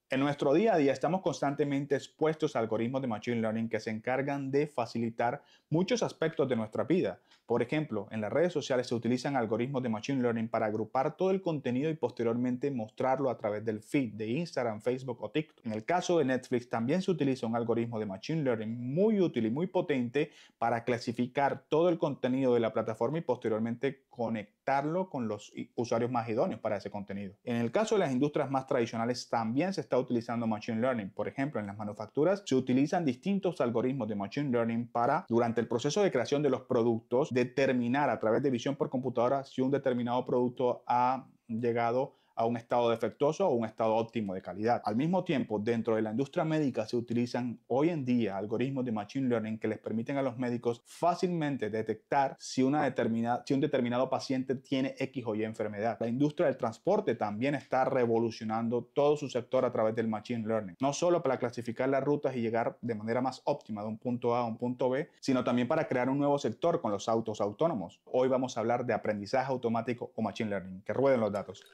En nuestro día a día estamos constantemente expuestos a algoritmos de Machine Learning que se encargan de facilitar muchos aspectos de nuestra vida. Por ejemplo, en las redes sociales se utilizan algoritmos de Machine Learning para agrupar todo el contenido y posteriormente mostrarlo a través del feed de Instagram, Facebook o TikTok. En el caso de Netflix también se utiliza un algoritmo de Machine Learning muy útil y muy potente para clasificar todo el contenido de la plataforma y posteriormente conectarlo con los usuarios más idóneos para ese contenido. En el caso de las industrias más tradicionales también se está utilizando Machine Learning. Por ejemplo, en las manufacturas se utilizan distintos algoritmos de Machine Learning para, durante el proceso de creación de los productos, determinar a través de visión por computadora si un determinado producto ha llegado a un estado defectuoso o un estado óptimo de calidad. Al mismo tiempo, dentro de la industria médica se utilizan hoy en día algoritmos de Machine Learning que les permiten a los médicos fácilmente detectar si un determinado paciente tiene X o Y enfermedad. La industria del transporte también está revolucionando todo su sector a través del Machine Learning, no solo para clasificar las rutas y llegar de manera más óptima de un punto A a un punto B, sino también para crear un nuevo sector con los autos autónomos. Hoy vamos a hablar de aprendizaje automático o Machine Learning. Que rueden los datos.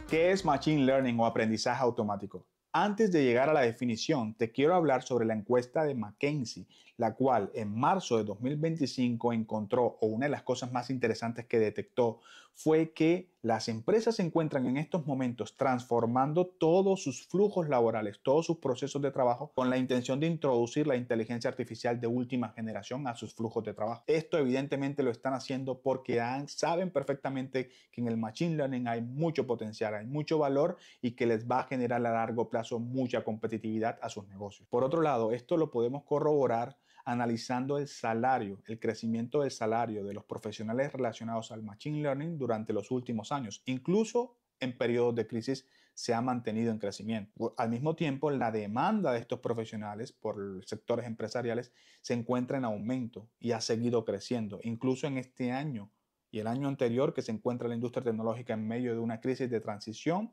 ¿Qué es Machine Learning o aprendizaje automático? Antes de llegar a la definición, te quiero hablar sobre la encuesta de McKinsey, la cual en marzo de 2025 encontró, o una de las cosas más interesantes que detectó, fue que las empresas se encuentran en estos momentos transformando todos sus flujos laborales, todos sus procesos de trabajo, con la intención de introducir la inteligencia artificial de última generación a sus flujos de trabajo. Esto evidentemente lo están haciendo porque saben perfectamente que en el Machine Learning hay mucho potencial, hay mucho valor y que les va a generar a largo plazo mucha competitividad a sus negocios. Por otro lado, esto lo podemos corroborar analizando el salario, el crecimiento del salario de los profesionales relacionados al Machine Learning durante los últimos años. Incluso en periodos de crisis se ha mantenido en crecimiento. Al mismo tiempo, la demanda de estos profesionales por sectores empresariales se encuentra en aumento y ha seguido creciendo. Incluso en este año y el año anterior, que se encuentra la industria tecnológica en medio de una crisis de transición,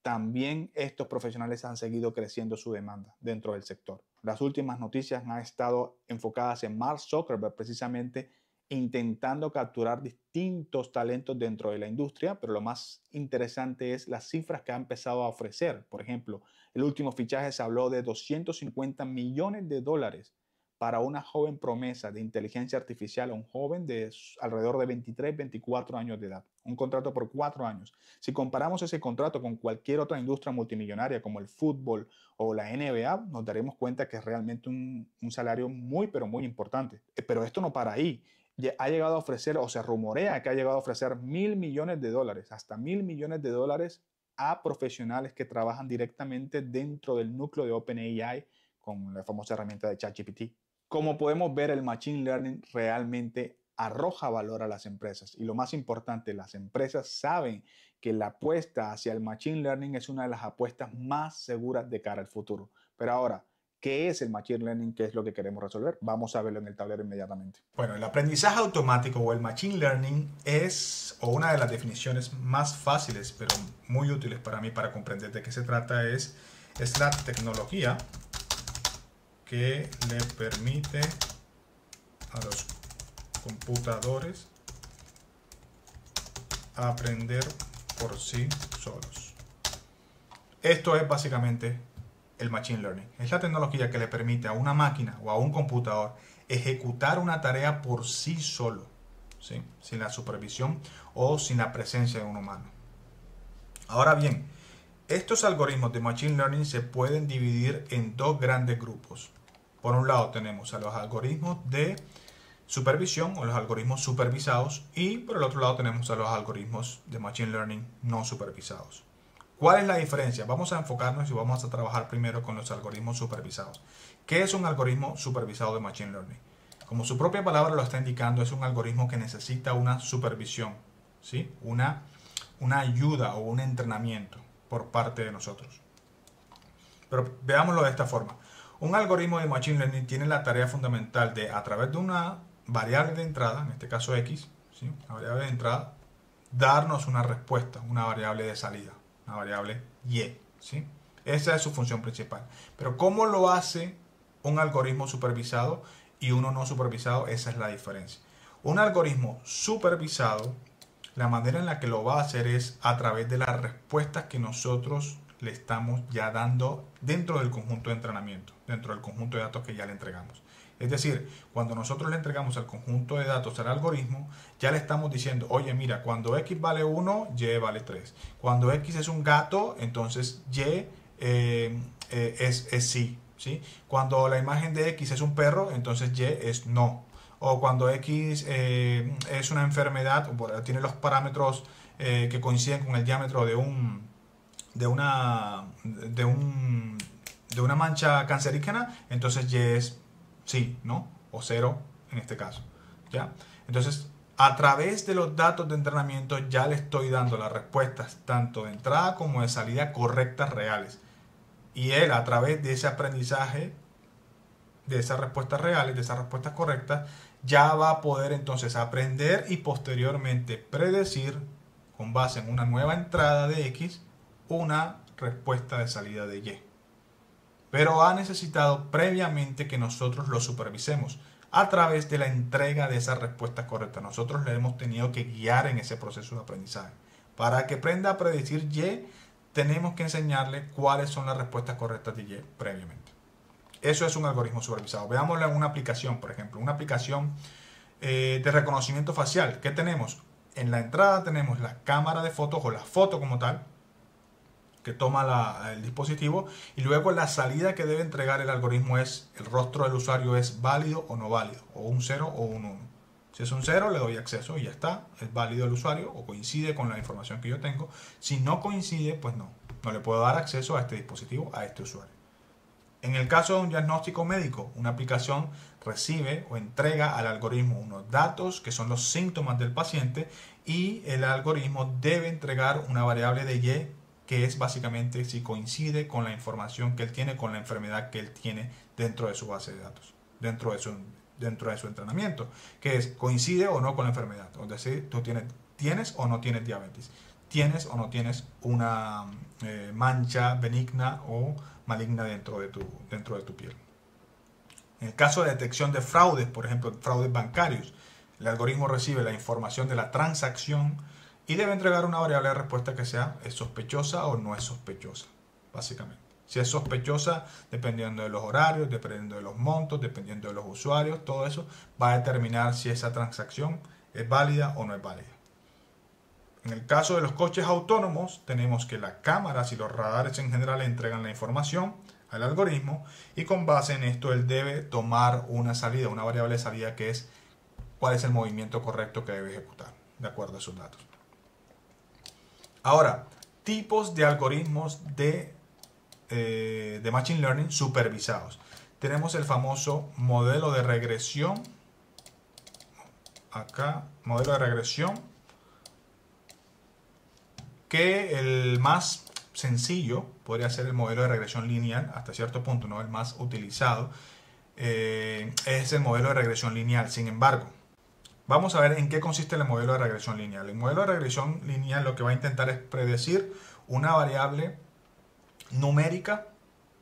también estos profesionales han seguido creciendo su demanda dentro del sector. Las últimas noticias han estado enfocadas en Mark Zuckerberg, precisamente intentando capturar distintos talentos dentro de la industria, pero lo más interesante es las cifras que ha empezado a ofrecer. Por ejemplo, el último fichaje se habló de 250 millones de dólares para una joven promesa de inteligencia artificial, un joven de alrededor de 23, 24 años de edad. Un contrato por 4 años. Si comparamos ese contrato con cualquier otra industria multimillonaria como el fútbol o la NBA, nos daremos cuenta que es realmente un salario muy, pero muy importante. Pero esto no para ahí. Ha llegado a ofrecer, o se rumorea que ha llegado a ofrecer $1.000 millones, hasta $1.000 millones a profesionales que trabajan directamente dentro del núcleo de OpenAI con la famosa herramienta de ChatGPT. Como podemos ver, el Machine Learning realmente arroja valor a las empresas. Y lo más importante, las empresas saben que la apuesta hacia el Machine Learning es una de las apuestas más seguras de cara al futuro. Pero ahora, ¿qué es el Machine Learning? ¿Qué es lo que queremos resolver? Vamos a verlo en el tablero inmediatamente. Bueno, el aprendizaje automático o el Machine Learning es, o una de las definiciones más fáciles, pero muy útiles para mí para comprender de qué se trata, es la tecnología que le permite a los computadores aprender por sí solos. Esto es básicamente el Machine Learning. Es la tecnología que le permite a una máquina o a un computador ejecutar una tarea por sí solo, ¿sí? Sin la supervisión o sin la presencia de un humano. Ahora bien, estos algoritmos de Machine Learning se pueden dividir en dos grandes grupos. Por un lado tenemos a los algoritmos de supervisión o los algoritmos supervisados y por el otro lado tenemos a los algoritmos de Machine Learning no supervisados. ¿Cuál es la diferencia? Vamos a enfocarnos y vamos a trabajar primero con los algoritmos supervisados. ¿Qué es un algoritmo supervisado de Machine Learning? Como su propia palabra lo está indicando, es un algoritmo que necesita una supervisión, ¿sí? Una ayuda o un entrenamiento por parte de nosotros. Pero veámoslo de esta forma. Un algoritmo de Machine Learning tiene la tarea fundamental de, a través de una variable de entrada, en este caso X, ¿sí? Una variable de entrada, darnos una respuesta, una variable de salida, una variable Y, ¿sí? Esa es su función principal. Pero ¿cómo lo hace un algoritmo supervisado y uno no supervisado? Esa es la diferencia. Un algoritmo supervisado la manera en la que lo va a hacer es a través de las respuestas que nosotros le estamos ya dando dentro del conjunto de entrenamiento, dentro del conjunto de datos que ya le entregamos. Es decir, cuando nosotros le entregamos el conjunto de datos al algoritmo, ya le estamos diciendo, oye, mira, cuando X vale 1, Y vale 3. Cuando X es un gato, entonces Y es sí, ¿sí? Cuando la imagen de X es un perro, entonces Y es no. O cuando X es una enfermedad, tiene los parámetros que coinciden con el diámetro de una mancha cancerígena, entonces Y es sí, ¿no? O 0 en este caso, ¿ya? Entonces, a través de los datos de entrenamiento ya le estoy dando las respuestas tanto de entrada como de salida correctas reales. Y él, a través de ese aprendizaje, de esas respuestas reales, de esas respuestas correctas, ya va a poder entonces aprender y posteriormente predecir, con base en una nueva entrada de X, una respuesta de salida de Y. Pero ha necesitado previamente que nosotros lo supervisemos a través de la entrega de esas respuestas correctas. Nosotros le hemos tenido que guiar en ese proceso de aprendizaje. Para que aprenda a predecir Y, tenemos que enseñarle cuáles son las respuestas correctas de Y previamente. Eso es un algoritmo supervisado. Veámoslo en una aplicación, por ejemplo, una aplicación de reconocimiento facial. ¿Qué tenemos? En la entrada tenemos la cámara de fotos o la foto como tal, que toma el dispositivo, y luego la salida que debe entregar el algoritmo es el rostro del usuario es válido o no válido, o un 0 o un 1. Si es un 0 le doy acceso y ya está, es válido el usuario o coincide con la información que yo tengo. Si no coincide, pues no le puedo dar acceso a este dispositivo, a este usuario. En el caso de un diagnóstico médico, una aplicación recibe o entrega al algoritmo unos datos que son los síntomas del paciente y el algoritmo debe entregar una variable de Y que es básicamente si coincide con la información que él tiene, con la enfermedad que él tiene dentro de su base de datos, dentro de su entrenamiento, que es coincide o no con la enfermedad, es decir, tú tienes o no tienes diabetes, tienes o no tienes una mancha benigna o maligna dentro de tu piel. En el caso de detección de fraudes, por ejemplo, fraudes bancarios, el algoritmo recibe la información de la transacción y debe entregar una variable de respuesta que sea ¿es sospechosa o no es sospechosa? Básicamente. Si es sospechosa, dependiendo de los horarios, dependiendo de los montos, dependiendo de los usuarios, todo eso va a determinar si esa transacción es válida o no es válida. En el caso de los coches autónomos, tenemos que las cámaras y los radares en general entregan la información al algoritmo y con base en esto él debe tomar una salida, una variable de salida que es cuál es el movimiento correcto que debe ejecutar, de acuerdo a sus datos. Ahora, tipos de algoritmos de Machine Learning supervisados. Tenemos el famoso modelo de regresión. Acá, modelo de regresión. Que el más sencillo podría ser el modelo de regresión lineal, hasta cierto punto, ¿no? El más utilizado es el modelo de regresión lineal. Sin embargo, vamos a ver en qué consiste el modelo de regresión lineal. El modelo de regresión lineal lo que va a intentar es predecir una variable numérica,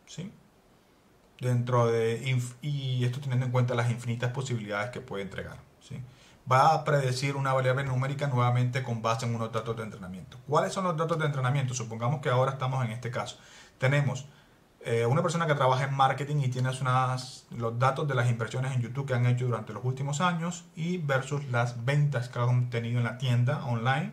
¿sí? Y esto teniendo en cuenta las infinitas posibilidades que puede entregar, ¿sí? Va a predecir una variable numérica nuevamente con base en unos datos de entrenamiento. ¿Cuáles son los datos de entrenamiento? Supongamos que ahora estamos en este caso. Tenemos una persona que trabaja en marketing y tiene los datos de las inversiones en YouTube que han hecho durante los últimos años y versus las ventas que han tenido en la tienda online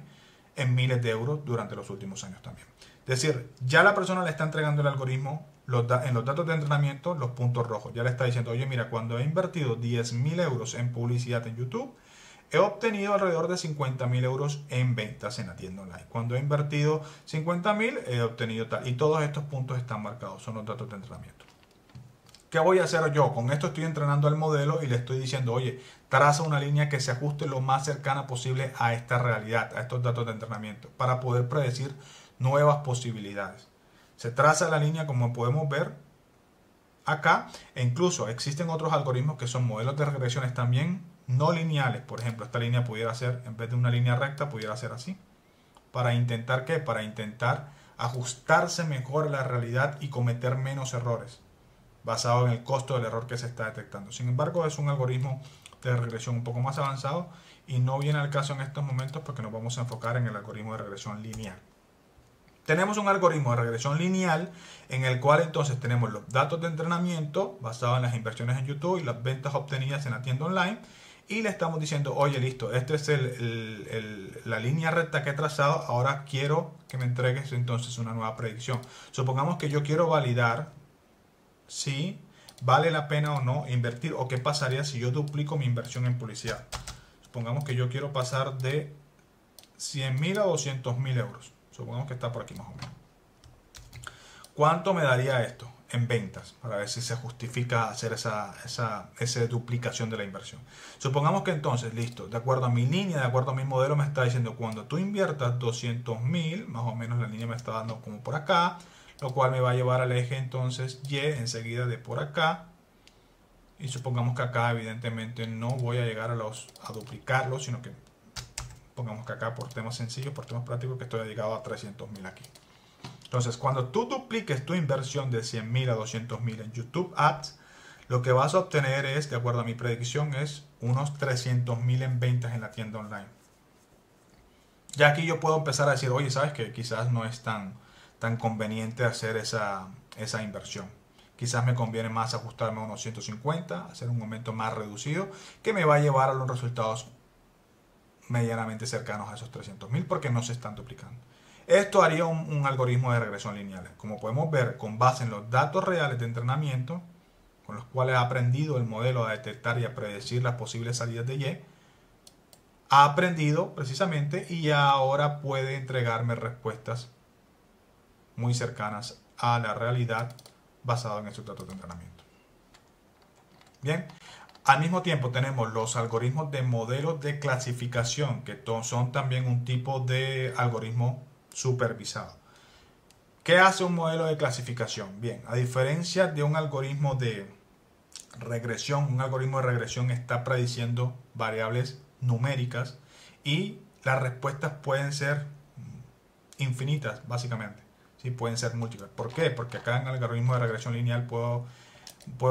en miles de euros durante los últimos años también. Es decir, ya la persona le está entregando el algoritmo en los datos de entrenamiento los puntos rojos. Ya le está diciendo, oye, mira, cuando he invertido 10.000 euros en publicidad en YouTube, he obtenido alrededor de 50.000 euros en ventas en la tienda online. Cuando he invertido 50.000, he obtenido tal. Y todos estos puntos están marcados, son los datos de entrenamiento. ¿Qué voy a hacer yo? Con esto estoy entrenando al modelo y le estoy diciendo, oye, traza una línea que se ajuste lo más cercana posible a esta realidad, a estos datos de entrenamiento, para poder predecir nuevas posibilidades. Se traza la línea como podemos ver acá, e incluso existen otros algoritmos que son modelos de regresiones también no lineales. Por ejemplo, esta línea pudiera ser, en vez de una línea recta, pudiera ser así. ¿Para intentar qué? Para intentar ajustarse mejor a la realidad y cometer menos errores, basado en el costo del error que se está detectando. Sin embargo, es un algoritmo de regresión un poco más avanzado y no viene al caso en estos momentos porque nos vamos a enfocar en el algoritmo de regresión lineal. Tenemos un algoritmo de regresión lineal en el cual entonces tenemos los datos de entrenamiento basados en las inversiones en YouTube y las ventas obtenidas en la tienda online, y le estamos diciendo, oye, listo, esta es la línea recta que he trazado, ahora quiero que me entregues entonces una nueva predicción. Supongamos que yo quiero validar si vale la pena o no invertir, o qué pasaría si yo duplico mi inversión en publicidad. Supongamos que yo quiero pasar de 100.000 a 200.000 euros. Supongamos que está por aquí más o menos. ¿Cuánto me daría esto en ventas? Para ver si se justifica hacer esa duplicación de la inversión. Supongamos que entonces, listo, de acuerdo a mi línea, de acuerdo a mi modelo, me está diciendo cuando tú inviertas 200.000, más o menos la línea me está dando como por acá, lo cual me va a llevar al eje entonces Y enseguida de por acá. Y supongamos que acá evidentemente no voy a llegar a duplicarlo, sino que pongamos que acá por temas sencillos, por temas prácticos, que estoy dedicado a 300.000 aquí. Entonces, cuando tú dupliques tu inversión de 100.000 a 200.000 en YouTube Ads, lo que vas a obtener es, de acuerdo a mi predicción, es unos 300.000 en ventas en la tienda online. Ya aquí yo puedo empezar a decir, oye, ¿sabes qué? Quizás no es tan conveniente hacer esa inversión. Quizás me conviene más ajustarme a unos 150, hacer un aumento más reducido, que me va a llevar a los resultados medianamente cercanos a esos 300.000 porque no se están duplicando. Esto haría un algoritmo de regresión lineal. Como podemos ver, con base en los datos reales de entrenamiento, con los cuales ha aprendido el modelo a detectar y a predecir las posibles salidas de Y, ha aprendido precisamente y ahora puede entregarme respuestas muy cercanas a la realidad basado en esos datos de entrenamiento. Bien, al mismo tiempo tenemos los algoritmos de modelos de clasificación, que son también un tipo de algoritmo supervisado. ¿Qué hace un modelo de clasificación? Bien, a diferencia de un algoritmo de regresión, un algoritmo de regresión está prediciendo variables numéricas y las respuestas pueden ser infinitas, básicamente. ¿Sí? Pueden ser múltiples. ¿Por qué? Porque acá en el algoritmo de regresión lineal puedo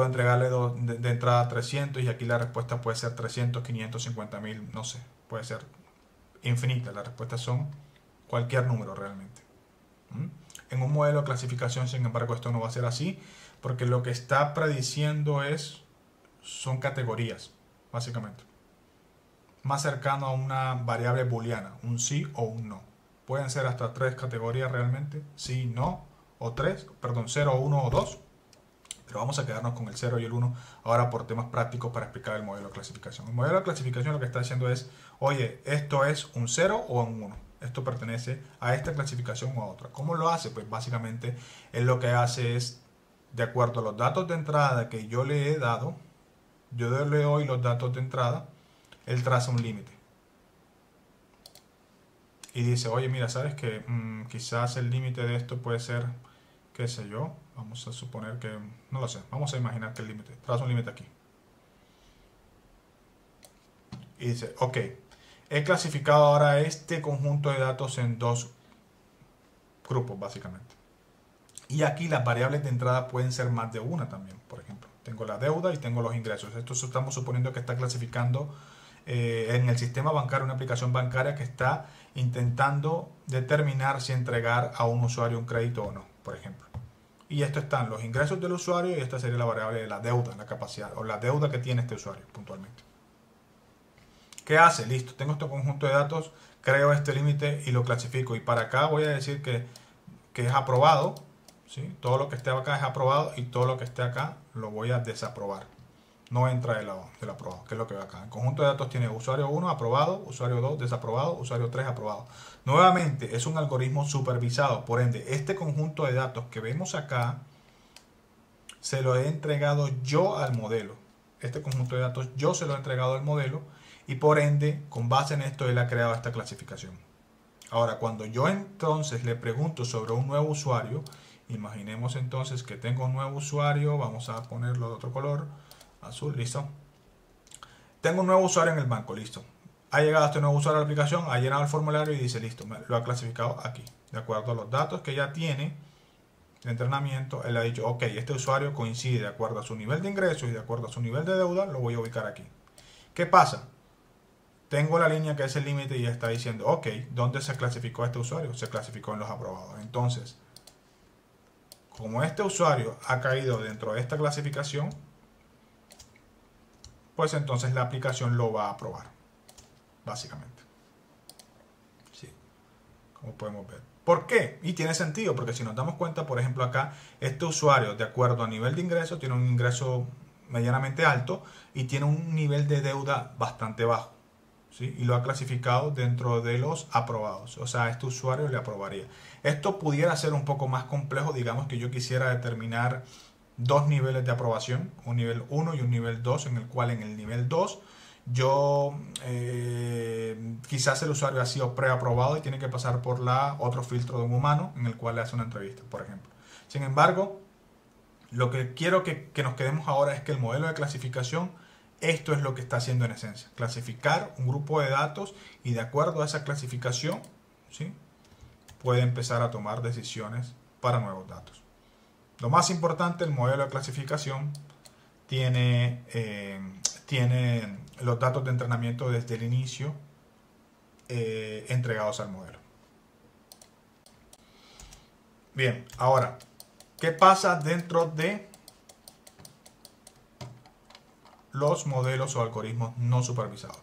entregarle de entrada 300 y aquí la respuesta puede ser 300, 500, 50.000, no sé, puede ser infinita. Las respuestas son cualquier número realmente. En un modelo de clasificación, sin embargo, esto no va a ser así, porque lo que está prediciendo son categorías, básicamente. Más cercano a una variable booleana, un sí o un no. Pueden ser hasta 3 categorías realmente, sí, no, o 0, 1 o 2. Pero vamos a quedarnos con el 0 y el 1 ahora por temas prácticos para explicar el modelo de clasificación. El modelo de clasificación lo que está diciendo es, oye, esto es un 0 o un 1. Esto pertenece a esta clasificación o a otra. ¿Cómo lo hace? Pues básicamente él lo que hace es, de acuerdo a los datos de entrada que yo le he dado, yo le doy los datos de entrada, él traza un límite. Y dice, oye, mira, ¿sabes qué? Quizás el límite de esto puede ser, qué sé yo, vamos a suponer que, no lo sé, vamos a imaginar que el límite, traza un límite aquí. Y dice, ok, he clasificado ahora este conjunto de datos en 2 grupos, básicamente. Y aquí las variables de entrada pueden ser más de una también, por ejemplo. Tengo la deuda y tengo los ingresos. Esto estamos suponiendo que está clasificando en el sistema bancario, una aplicación bancaria que está intentando determinar si entregar a un usuario un crédito o no, por ejemplo. Y esto están los ingresos del usuario y esta sería la variable de la deuda, la capacidad o la deuda que tiene este usuario puntualmente. ¿Qué hace? Listo, tengo este conjunto de datos, creo este límite y lo clasifico. Y para acá voy a decir que es aprobado, ¿sí? Todo lo que esté acá es aprobado y todo lo que esté acá lo voy a desaprobar. No entra del aprobado, que es lo que ve acá. El conjunto de datos tiene usuario 1 aprobado, usuario 2 desaprobado, usuario 3 aprobado. Nuevamente es un algoritmo supervisado, por ende este conjunto de datos que vemos acá se lo he entregado yo al modelo. Este conjunto de datos yo se lo he entregado al modelo y por ende con base en esto él ha creado esta clasificación. Ahora cuando yo entonces le pregunto sobre un nuevo usuario, imaginemos entonces que tengo un nuevo usuario, vamos a ponerlo de otro color, azul, listo. Tengo un nuevo usuario en el banco, listo. Ha llegado este nuevo usuario a la aplicación, ha llenado el formulario y dice, listo, lo ha clasificado aquí. De acuerdo a los datos que ya tiene de entrenamiento, él ha dicho, ok, este usuario coincide de acuerdo a su nivel de ingresos y de acuerdo a su nivel de deuda, lo voy a ubicar aquí. ¿Qué pasa? tengo la línea que es el límite y está diciendo, ok, ¿dónde se clasificó este usuario? Se clasificó en los aprobados. Entonces, como este usuario ha caído dentro de esta clasificación, pues entonces la aplicación lo va a aprobar, básicamente. Sí, como podemos ver. ¿Por qué? Y tiene sentido, porque si nos damos cuenta, por ejemplo, acá, este usuario, de acuerdo a nivel de ingreso, tiene un ingreso medianamente alto y tiene un nivel de deuda bastante bajo. ¿Sí? Y lo ha clasificado dentro de los aprobados. O sea, a este usuario le aprobaría. Esto pudiera ser un poco más complejo. Digamos que yo quisiera determinar dos niveles de aprobación, un nivel 1 y un nivel 2, en el cual en el nivel 2 yo quizás el usuario ha sido preaprobado y tiene que pasar por otro filtro de un humano en el cual le hace una entrevista, por ejemplo. Sin embargo, lo que quiero que nos quedemos ahora es que el modelo de clasificación, esto es lo que está haciendo en esencia, clasificar un grupo de datos y de acuerdo a esa clasificación, ¿sí?, puede empezar a tomar decisiones para nuevos datos. Lo más importante, el modelo de clasificación tiene los datos de entrenamiento desde el inicio entregados al modelo. Bien, ahora, ¿qué pasa dentro de los modelos o algoritmos no supervisados?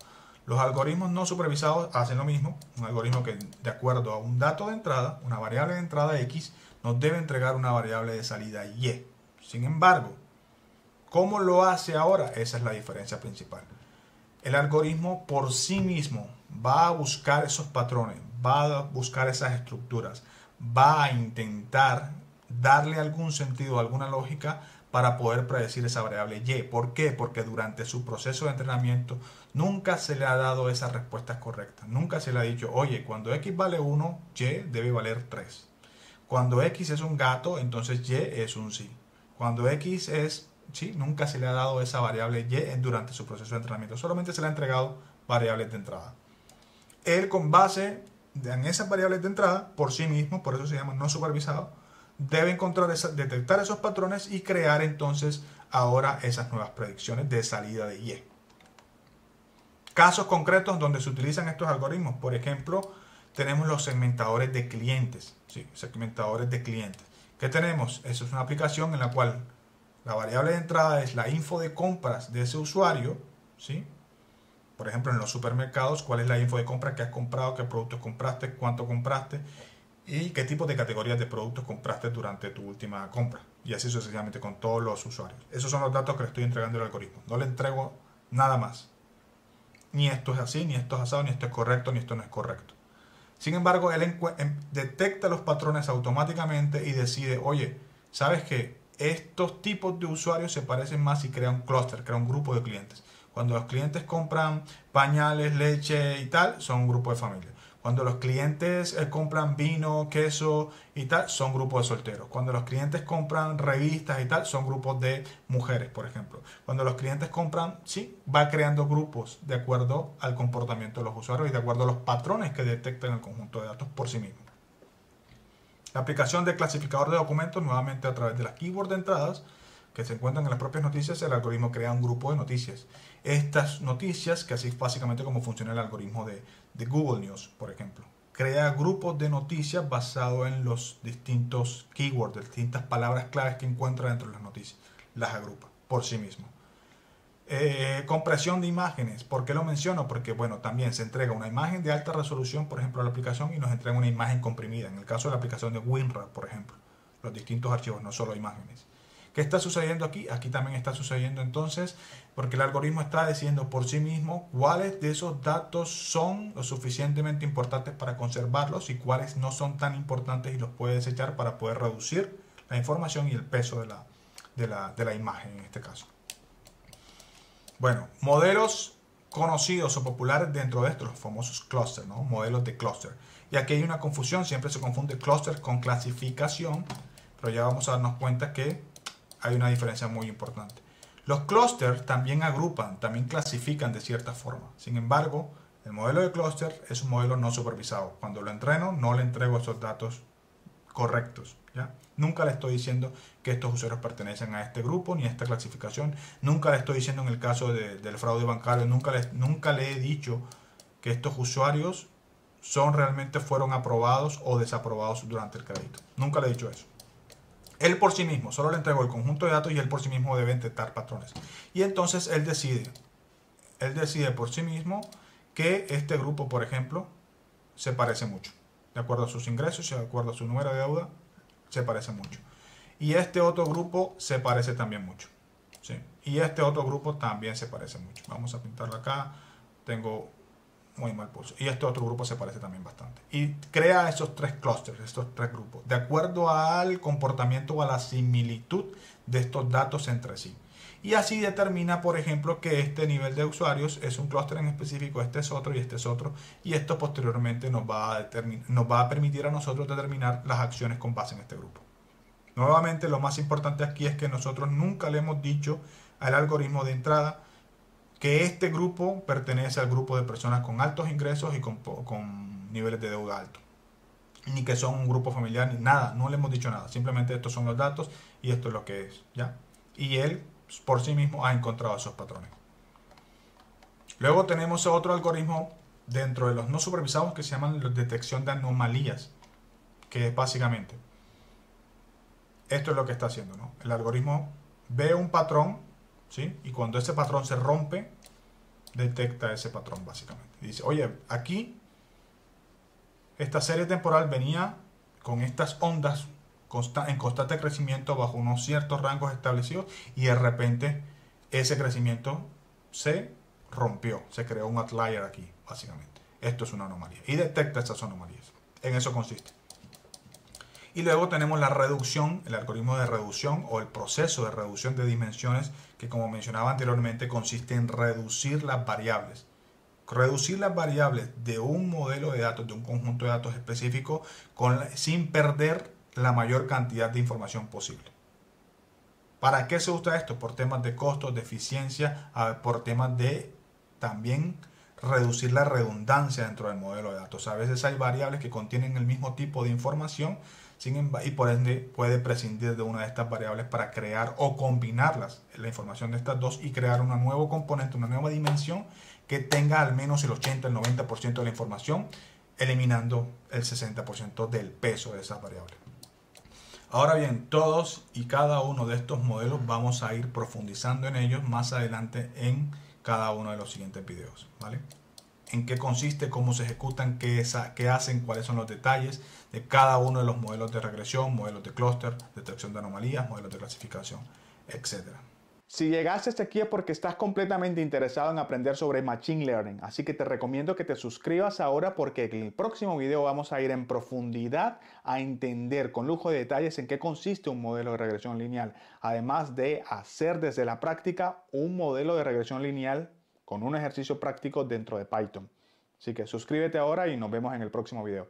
Los algoritmos no supervisados hacen lo mismo. Un algoritmo que, de acuerdo a un dato de entrada, una variable de entrada X, nos debe entregar una variable de salida Y. Sin embargo, ¿cómo lo hace ahora? Esa es la diferencia principal. El algoritmo por sí mismo va a buscar esos patrones, va a buscar esas estructuras, va a intentar darle algún sentido, alguna lógica para poder predecir esa variable Y. ¿Por qué? Porque durante su proceso de entrenamiento nunca se le ha dado esas respuestas correctas. Nunca se le ha dicho, oye, cuando X vale 1, Y debe valer 3. Cuando X es un gato, entonces Y es un sí. Cuando X es, sí, nunca se le ha dado esa variable Y durante su proceso de entrenamiento. Solamente se le ha entregado variables de entrada. Él, con base en esas variables de entrada, por sí mismo, por eso se llama no supervisado, debe detectar esos patrones y crear entonces ahora esas nuevas predicciones de salida de Y. Casos concretos donde se utilizan estos algoritmos, por ejemplo, tenemos los segmentadores de clientes. Sí, segmentadores de clientes. ¿Qué tenemos? Eso es una aplicación en la cual la variable de entrada es la info de compras de ese usuario, ¿sí? Por ejemplo, en los supermercados, ¿cuál es la info de compra que has comprado, qué productos compraste, cuánto compraste y qué tipo de categorías de productos compraste durante tu última compra? Y así sucesivamente con todos los usuarios. Esos son los datos que le estoy entregando al algoritmo. No le entrego nada más. Ni esto es así, ni esto es asado, ni esto es correcto, ni esto no es correcto. Sin embargo, él detecta los patrones automáticamente y decide, oye, ¿sabes qué? Estos tipos de usuarios se parecen más y crea un clúster, crea un grupo de clientes. Cuando los clientes compran pañales, leche y tal, son un grupo de familia. Cuando los clientes compran vino, queso y tal, son grupos de solteros. Cuando los clientes compran revistas y tal, son grupos de mujeres, por ejemplo. Cuando los clientes compran, sí, va creando grupos de acuerdo al comportamiento de los usuarios y de acuerdo a los patrones que detectan el conjunto de datos por sí mismo. La aplicación de clasificador de documentos, nuevamente a través de las keywords de entradas, que se encuentran en las propias noticias, el algoritmo crea un grupo de noticias. Estas noticias, que así es básicamente como funciona el algoritmo de Google News, por ejemplo. Crea grupos de noticias basados en los distintos keywords, distintas palabras claves que encuentra dentro de las noticias. Las agrupa por sí mismo. Compresión de imágenes. ¿Por qué lo menciono? Porque, bueno, también se entrega una imagen de alta resolución, por ejemplo, a la aplicación y nos entrega una imagen comprimida. En el caso de la aplicación de WinRAR, por ejemplo. Los distintos archivos, no solo imágenes. ¿Qué está sucediendo aquí? Aquí también está sucediendo entonces porque el algoritmo está diciendo por sí mismo cuáles de esos datos son lo suficientemente importantes para conservarlos y cuáles no son tan importantes y los puede desechar para poder reducir la información y el peso de la imagen en este caso. Bueno, modelos conocidos o populares dentro de estos, los famosos clústeres, ¿no? Modelos de clúster. Y aquí hay una confusión, siempre se confunde clúster con clasificación, pero ya vamos a darnos cuenta que hay una diferencia muy importante. Los clústeres también agrupan, también clasifican de cierta forma. Sin embargo, el modelo de clúster es un modelo no supervisado. Cuando lo entreno, no le entrego esos datos correctos, ¿ya? Nunca le estoy diciendo que estos usuarios pertenecen a este grupo ni a esta clasificación. Nunca le estoy diciendo en el caso del fraude bancario, nunca le he dicho que estos usuarios fueron aprobados o desaprobados durante el crédito. Nunca le he dicho eso. Él por sí mismo, solo le entregó el conjunto de datos y él por sí mismo debe detectar patrones. Y entonces él decide por sí mismo que este grupo, por ejemplo, se parece mucho. De acuerdo a sus ingresos y de acuerdo a su número de deuda, se parece mucho. Y este otro grupo se parece también mucho. ¿Sí? Y este otro grupo también se parece mucho. Vamos a pintarlo acá. Tengo muy mal pulso. Y este otro grupo se parece también bastante. Y crea esos tres clústeres, estos tres grupos, de acuerdo al comportamiento o a la similitud de estos datos entre sí. Y así determina, por ejemplo, que este nivel de usuarios es un clúster en específico, este es otro y este es otro. Y esto posteriormente nos va a permitir a nosotros determinar las acciones con base en este grupo. Nuevamente, lo más importante aquí es que nosotros nunca le hemos dicho al algoritmo de entrada que este grupo pertenece al grupo de personas con altos ingresos y con niveles de deuda altos. Ni que son un grupo familiar, ni nada. No le hemos dicho nada. Simplemente estos son los datos y esto es lo que es. ¿Ya? Y él, por sí mismo, ha encontrado esos patrones. Luego tenemos otro algoritmo dentro de los no supervisados que se llaman la detección de anomalías. Que es básicamente, esto es lo que está haciendo, ¿no? El algoritmo ve un patrón, ¿sí? Y cuando ese patrón se rompe, detecta ese patrón básicamente. Y dice, oye, aquí esta serie temporal venía con estas ondas en constante crecimiento bajo unos ciertos rangos establecidos y de repente ese crecimiento se rompió, se creó un outlier aquí, básicamente. Esto es una anomalía y detecta estas anomalías. En eso consiste. Y luego tenemos la reducción, el algoritmo de reducción o el proceso de reducción de dimensiones que, como mencionaba anteriormente, consiste en reducir las variables. Reducir las variables de un modelo de datos, de un conjunto de datos específico, sin perder la mayor cantidad de información posible. ¿Para qué se usa esto? Por temas de costos, de eficiencia, por temas de también reducir la redundancia dentro del modelo de datos. A veces hay variables que contienen el mismo tipo de información y por ende puede prescindir de una de estas variables para crear o combinarlas, la información de estas dos, y crear un nuevo componente, una nueva dimensión que tenga al menos el 80, el 90% de la información, eliminando el 60% del peso de esas variables. Ahora bien, todos y cada uno de estos modelos vamos a ir profundizando en ellos más adelante en cada uno de los siguientes videos, ¿vale? En qué consiste, cómo se ejecutan, qué hacen, cuáles son los detalles de cada uno de los modelos de regresión, modelos de clúster, detección de anomalías, modelos de clasificación, etc. Si llegaste hasta aquí es porque estás completamente interesado en aprender sobre Machine Learning, así que te recomiendo que te suscribas ahora porque en el próximo video vamos a ir en profundidad a entender con lujo de detalles en qué consiste un modelo de regresión lineal, además de hacer desde la práctica un modelo de regresión lineal con un ejercicio práctico dentro de Python. Así que suscríbete ahora y nos vemos en el próximo video.